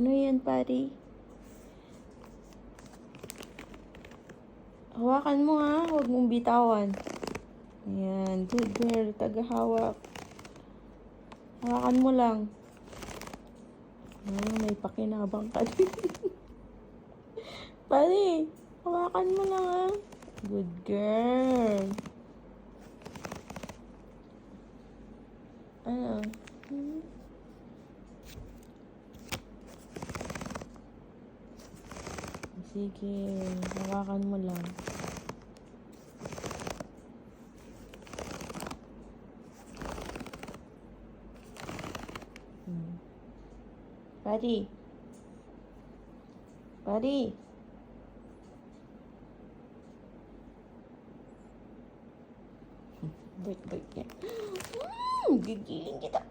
Ano yan, pari? Hawakan mo ha, huwag mong bitawan. Ayan, good girl, tagahawak. Hawakan mo lang. May pakinabang ka din. Pari, hawakan mo lang ha. Good girl. Ano? Sige, hawakan mo lang. Pari. Pari. Bait-bait niya. Gigiling kita.